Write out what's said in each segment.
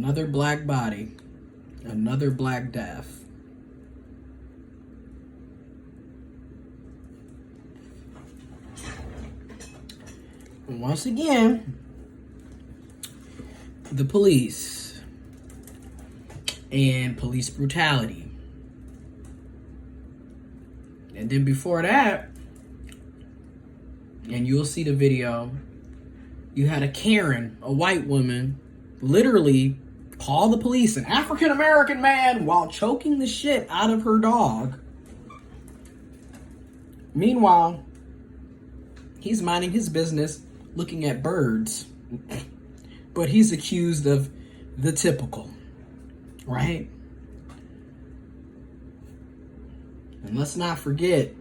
Another black body, another black death. And once again, the police and police brutality. And then before that, and you'll see the video, you had a Karen, a white woman, literally call the police, an African-American man, while choking the shit out of her dog. Meanwhile, he's minding his business, looking at birds. But he's accused of the typical, right? And let's not forget,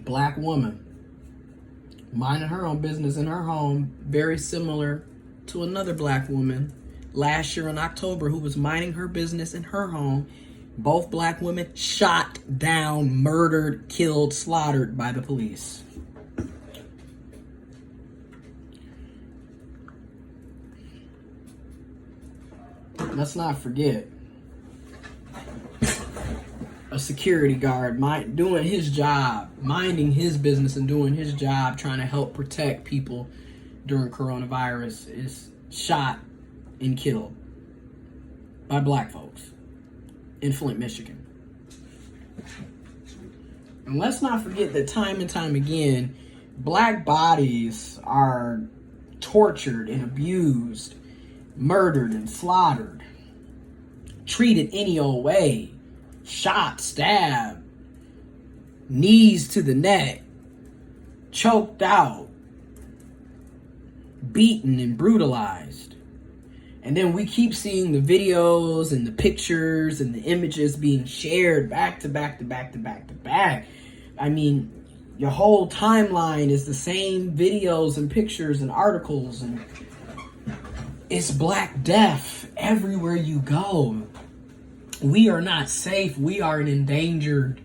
black woman, minding her own business in her home, very similar to another black woman last year in October who was minding her business in her home. Both black women shot down, murdered, killed, slaughtered by the police. Let's not forget, a security guard doing his job, minding his business and doing his job, trying to help protect people during coronavirus, is shot and killed by black folks in Flint, Michigan. And let's not forget that time and time again, black bodies are tortured and abused, murdered and slaughtered, treated any old way, shot, stabbed, knees to the neck, choked out, beaten and brutalized. And then we keep seeing the videos and the pictures and the images being shared back to back to back to back to back. I mean, your whole timeline is the same videos and pictures and articles, and it's Black Death everywhere you go. We are not safe. We are an endangered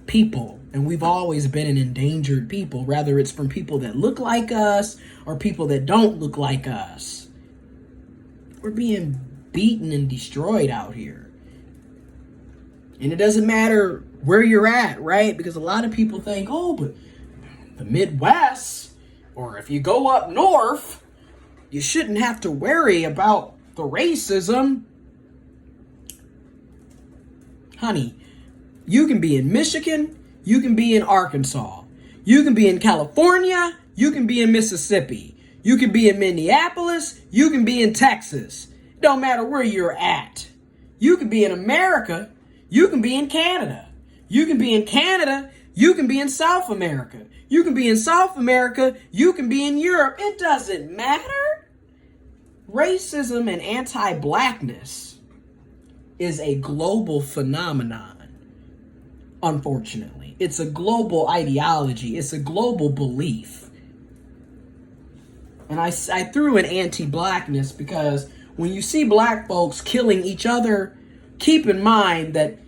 people. And we've always been an endangered people, whether it's from people that look like us or people that don't look like us. We're being beaten and destroyed out here. And it doesn't matter where you're at, right? Because a lot of people think, oh, but the Midwest, or if you go up north, you shouldn't have to worry about the racism. Honey, you can be in Michigan, you can be in Arkansas, you can be in California, you can be in Mississippi, you can be in Minneapolis, you can be in Texas. It don't matter where you're at. You can be in America, you can be in Canada. You can be in Canada, you can be in South America. You can be in South America, you can be in Europe. It doesn't matter. Racism and anti-blackness is a global phenomenon, unfortunately. It's a global ideology. It's a global belief. And I threw in anti-blackness because when you see black folks killing each other, keep in mind that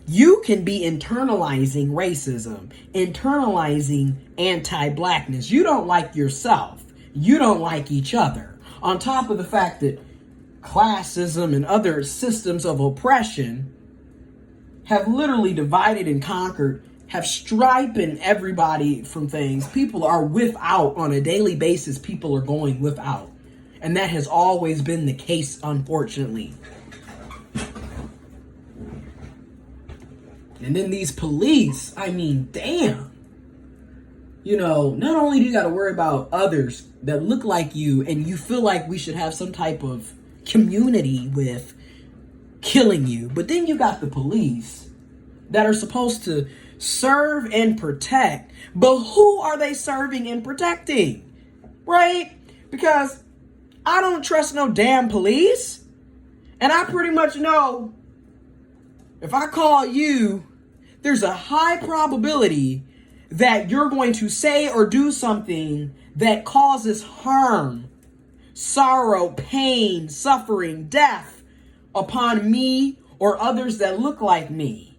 you can be internalizing racism, internalizing anti-blackness. You don't like yourself. You don't like each other. On top of the fact that classism and other systems of oppression have literally divided and conquered, have striped everybody from things. People are without on a daily basis. People are going without. And that has always been the case, unfortunately. And then these police, I mean, damn. You know, not only do you got to worry about others that look like you and you feel like we should have some type of community with killing you, but then you got the police that are supposed to serve and protect. But who are they serving and protecting? Right? Because I don't trust no damn police. And I pretty much know if I call you, there's a high probability that you're going to say or do something that causes harm, sorrow, pain, suffering, death upon me or others that look like me.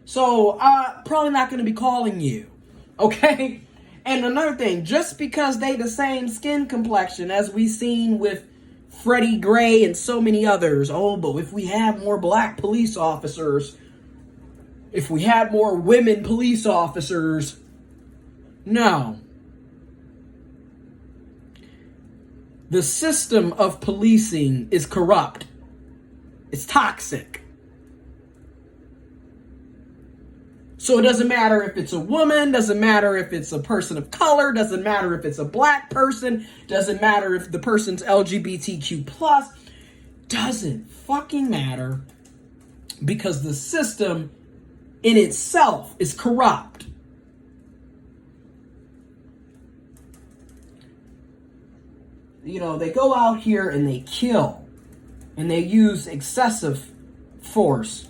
So I'm probably not going to be calling you, okay? And another thing, just because they the same skin complexion as we seen with Freddie Gray and so many others, oh, but if we had more black police officers, if we had more women police officers, no. The system of policing is corrupt. It's toxic. So it doesn't matter if it's a woman, doesn't matter if it's a person of color, doesn't matter if it's a black person, doesn't matter if the person's LGBTQ+, doesn't fucking matter, because the system in itself is corrupt. You know, they go out here and they kill, and they use excessive force,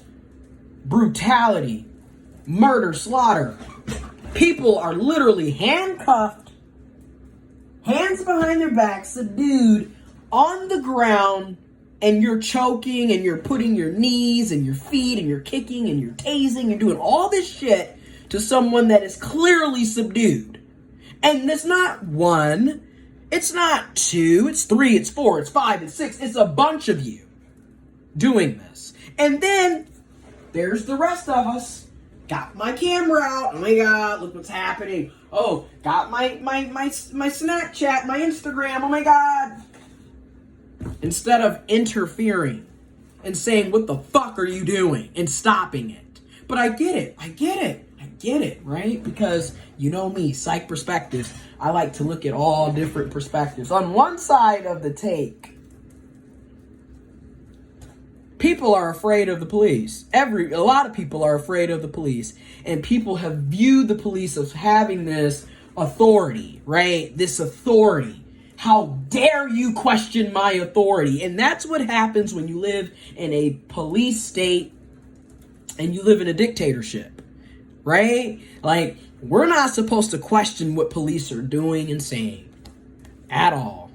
brutality, murder, slaughter. People are literally handcuffed, hands behind their back, subdued, on the ground, and you're choking, and you're putting your knees and your feet, and you're kicking, and you're tasing, and doing all this shit to someone that is clearly subdued. And it's not one, it's not two, it's three, it's four, it's five, it's six, it's a bunch of you doing this. And then there's the rest of us. Got my camera out. Oh my God, look what's happening. Oh, got my Snapchat, my Instagram. Oh my God. Instead of interfering and saying, what the fuck are you doing? And stopping it. But I get it, right? Because you know me, psych perspectives. I like to look at all different perspectives. On one side of the take, people are afraid of the police. A lot of people are afraid of the police. And people have viewed the police as having this authority, right? This authority. How dare you question my authority? And that's what happens when you live in a police state and you live in a dictatorship, right? Like, we're not supposed to question what police are doing and saying at all.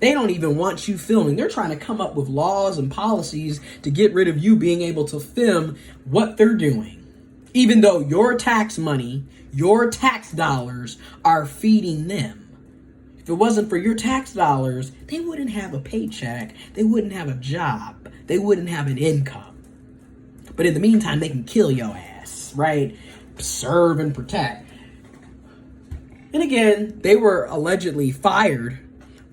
They don't even want you filming. They're trying to come up with laws and policies to get rid of you being able to film what they're doing. Even though your tax money, your tax dollars are feeding them. If it wasn't for your tax dollars, they wouldn't have a paycheck. They wouldn't have a job. They wouldn't have an income. But in the meantime, they can kill your ass, right? Serve and protect. And again, they were allegedly fired.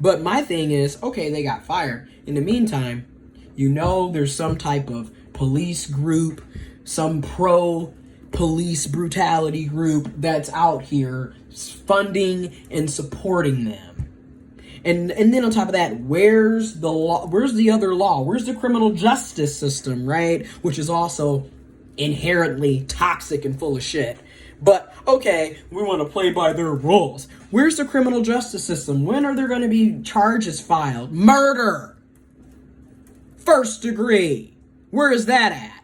But my thing is, okay, they got fired. In the meantime, you know there's some type of police group, some pro-police brutality group that's out here funding and supporting them. And then on top of that, where's the law? Where's the other law? Where's the criminal justice system, right? Which is also inherently toxic and full of shit. But, okay, we want to play by their rules. Where's the criminal justice system? When are there going to be charges filed? Murder! First degree! Where is that at?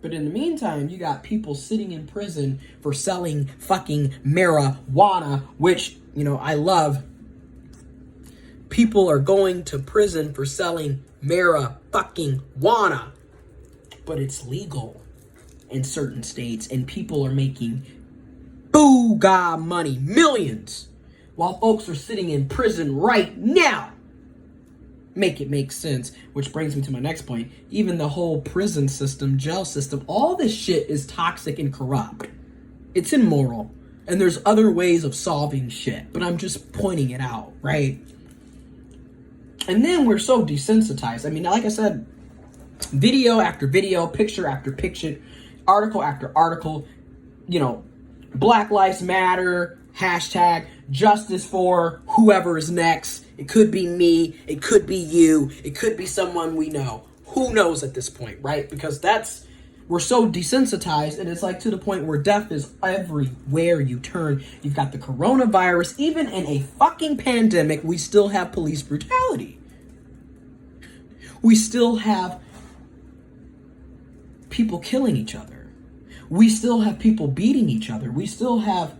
But in the meantime, you got people sitting in prison for selling fucking marijuana, which, you know, I love. People are going to prison for selling marijuana. But it's legal in certain states, and people are making booga money, millions, while folks are sitting in prison right now. Make it make sense, which brings me to my next point. Even the whole prison system, jail system, all this shit is toxic and corrupt. It's immoral, and there's other ways of solving shit, but I'm just pointing it out, right? And then we're so desensitized. I mean, like I said, video after video, picture after picture, article after article, you know, Black Lives Matter, hashtag justice for whoever is next. It could be me, it could be you, it could be someone we know. Who knows at this point, right? Because we're so desensitized, and it's like to the point where death is everywhere you turn. You've got the coronavirus. Even in a fucking pandemic, we still have police brutality. We still have people killing each other. We still have people beating each other. We still have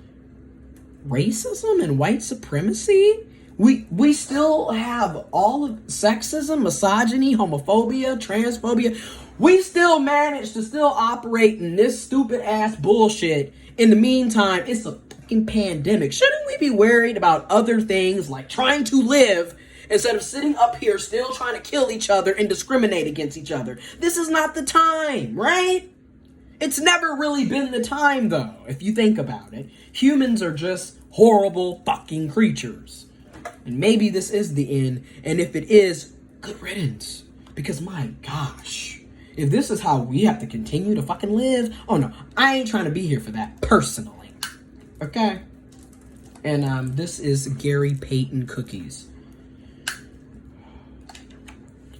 racism and white supremacy. We still have all of sexism, misogyny, homophobia, transphobia. We still manage to still operate in this stupid ass bullshit In the meantime, it's a fucking pandemic. Shouldn't we be worried about other things like trying to live instead of sitting up here still trying to kill each other and discriminate against each other? This is not the time, right? It's never really been the time, though, if you think about it. Humans are just horrible fucking creatures. And maybe this is the end, and if it is, good riddance. Because my gosh, if this is how we have to continue to fucking live, oh no, I ain't trying to be here for that, personally. Okay? And this is Gary Payton cookies.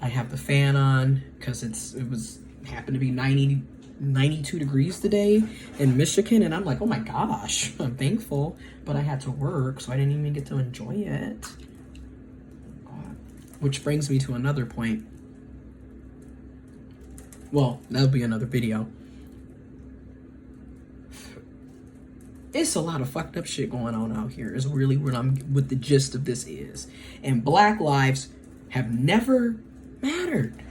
I have the fan on because it was happened to be 92 degrees today in Michigan, and I'm like, oh my gosh, I'm thankful, but I had to work, so I didn't even get to enjoy it. Which brings me to another point. Well, that'll be another video. It's a lot of fucked up shit going on out here is really what the gist of this is. And black lives have never mattered.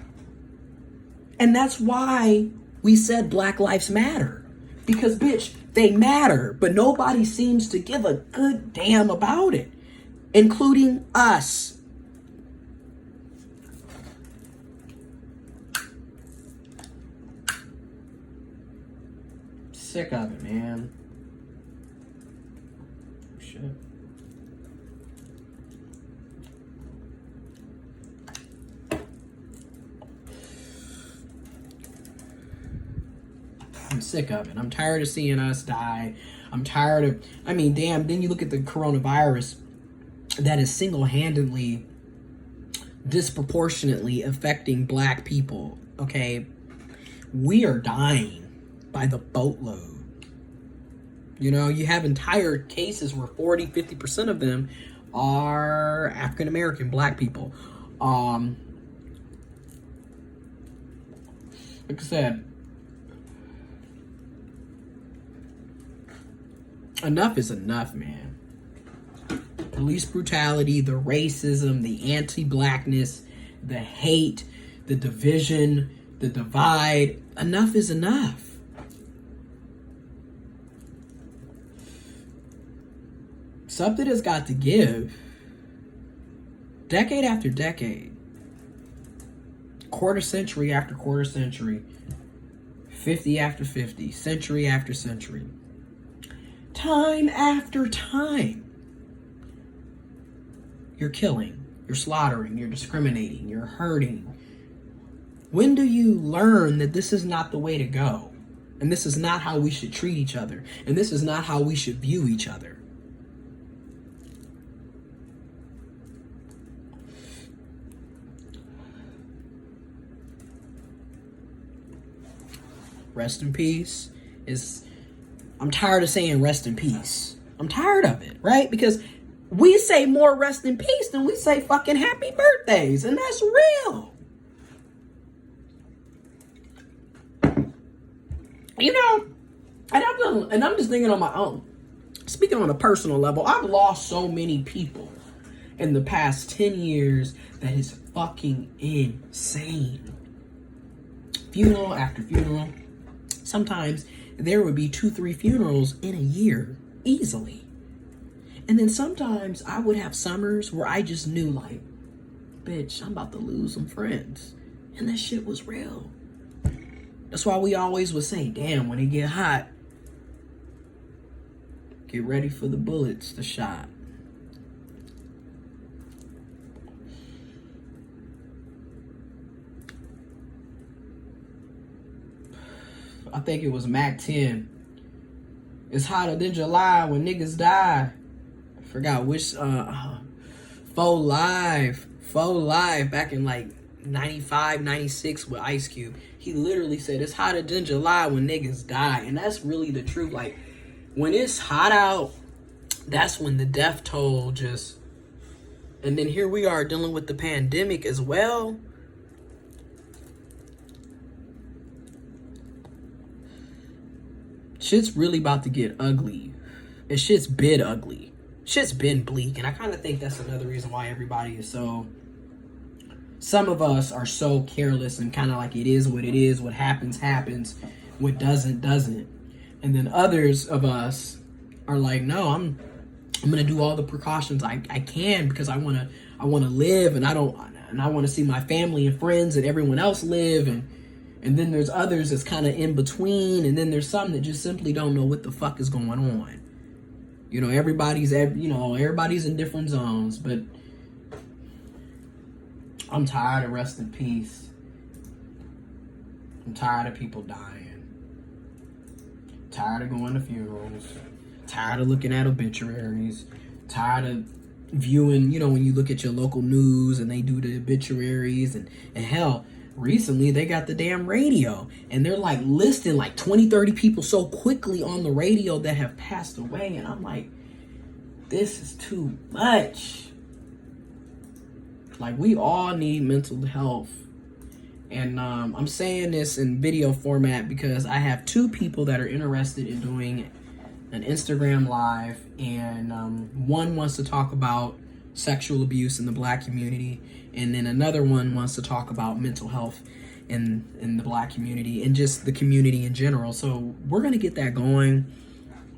And that's why we said Black Lives Matter. Because, bitch, they matter. But nobody seems to give a good damn about it. Including us. Sick of it, man. Shit. I'm sick of it. I'm tired of seeing us die. I'm tired of, I mean, damn, then you look at the coronavirus that is single-handedly, disproportionately affecting black people, okay? We are dying by the boatload. You know, you have entire cases where 40-50% of them are African-American black people. Like I said, enough is enough, man. Police brutality, the racism, the anti-blackness, the hate, the division, the divide. Enough is enough. Something has got to give. Decade after decade. Quarter century after quarter century. 50 after 50. Century after century. Time after time. You're killing. You're slaughtering. You're discriminating. You're hurting. When do you learn that this is not the way to go? And this is not how we should treat each other. And this is not how we should view each other. Rest in peace is... I'm tired of saying rest in peace. I'm tired of it, right? Because we say more rest in peace than we say fucking happy birthdays. And that's real. You know, and I'm just thinking on my own. Speaking on a personal level, I've lost so many people in the past 10 years that is fucking insane. Funeral after funeral. Sometimes there would be 2-3 funerals in a year, easily. And then sometimes I would have summers where I just knew, like, bitch, I'm about to lose some friends. And that shit was real. That's why we always would say, damn, when it get hot, get ready for the bullets, the shot. I think it was Mac 10. It's hotter than July when niggas die. I forgot which, Faux Live back in like 95, 96 with Ice Cube. He literally said it's hotter than July when niggas die. And that's really the truth. Like, when it's hot out, that's when the death toll just... And then here we are dealing with the pandemic as well. Shit's really about to get ugly. And shit's been ugly. Shit's been bleak. And I kind of think that's another reason why everybody is so... Some of us are so careless and kind of like it is what it is. What happens, happens. What doesn't, doesn't. And then others of us are like, no, I'm gonna do all the precautions I can because I wanna live, and I want to see my family and friends and everyone else live. And then there's others that's kind of in between, and then there's some that just simply don't know what the fuck is going on. You know, everybody's in different zones, but I'm tired of rest in peace. I'm tired of people dying. Tired of going to funerals. Tired of looking at obituaries. Tired of viewing, when you look at your local news and they do the obituaries, and hell, recently they got the damn radio and they're like listing like 20-30 people so quickly on the radio that have passed away, and I'm like, this is too much. Like, we all need mental health. And I'm saying this in video format because I have 2 people that are interested in doing an Instagram live, and one wants to talk about sexual abuse in the Black community, and then another one wants to talk about mental health in the Black community and just the community in general. So we're gonna get that going.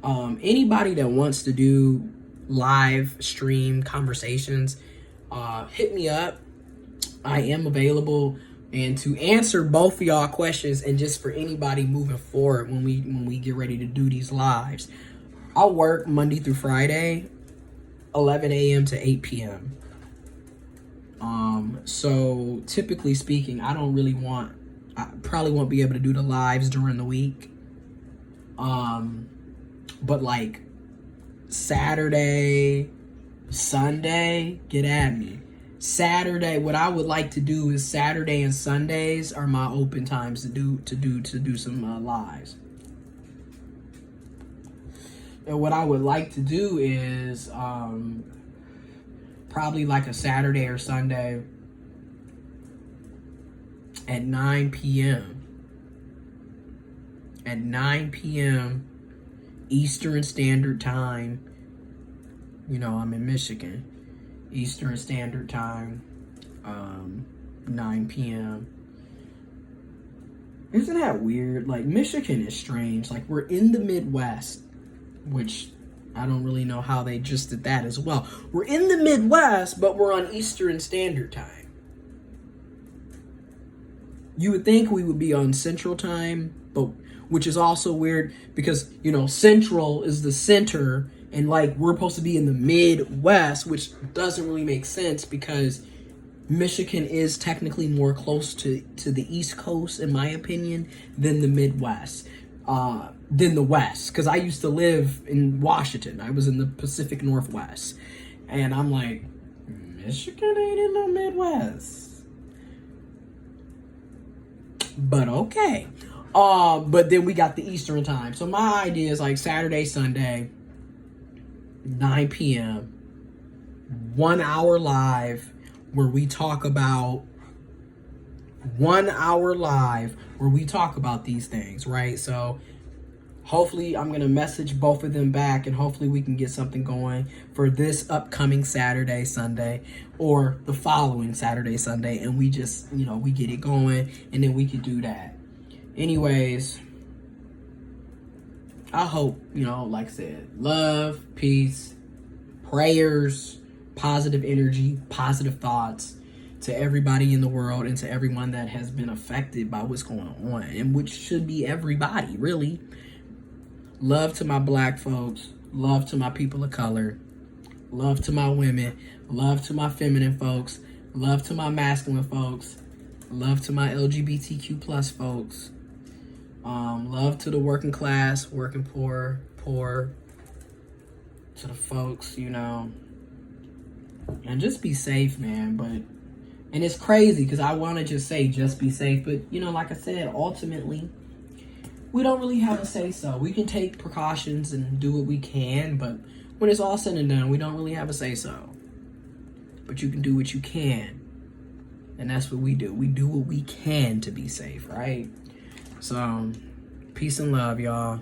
Anybody that wants to do live stream conversations, hit me up. I am available, and to answer both of y'all questions, and just for anybody moving forward when we get ready to do these lives. I'll work Monday through Friday, 11 a.m. to 8 p.m. So typically speaking, I probably won't be able to do the lives during the week. But like Saturday, Sunday, get at me. Saturday, what I would like to do is Saturday and Sundays are my open times to do some lives. And what I would like to do is probably like a Saturday or Sunday at 9 p.m. At 9 p.m. Eastern Standard Time. I'm in Michigan. Eastern Standard Time, 9 p.m. Isn't that weird? Like, Michigan is strange. Like, we're in the Midwest, which I don't really know how they just did that as well. We're in the Midwest, but we're on Eastern Standard Time. You would think we would be on Central Time, but which is also weird because, Central is the center, and like we're supposed to be in the Midwest, which doesn't really make sense because Michigan is technically more close to the East Coast, in my opinion, than the Midwest, than the West. Because I used to live in Washington. I was in the Pacific Northwest. And I'm like, Michigan ain't in the Midwest. But okay. But then we got the Eastern time. So my idea is like Saturday, Sunday, 9 p.m., 1 hour live where we talk about 1 hour live where we talk about these things, right? So hopefully I'm going to message both of them back, and hopefully we can get something going for this upcoming Saturday, Sunday, or the following Saturday, Sunday, and we just, we get it going, and then we can do that. Anyways, I hope, like I said, love, peace, prayers, positive energy, positive thoughts to everybody in the world and to everyone that has been affected by what's going on, and which should be everybody, really. Love to my Black folks, love to my people of color, love to my women, love to my feminine folks, love to my masculine folks, love to my LGBTQ plus folks. Love to the working class, working poor, to the folks, and just be safe, man. And it's crazy because I want to just say just be safe, but like I said, ultimately we don't really have a say so. We can take precautions and do what we can, but when it's all said and done, we don't really have a say so. But you can do what you can, and that's what we do. We do what we can to be safe, right? So, peace and love, y'all.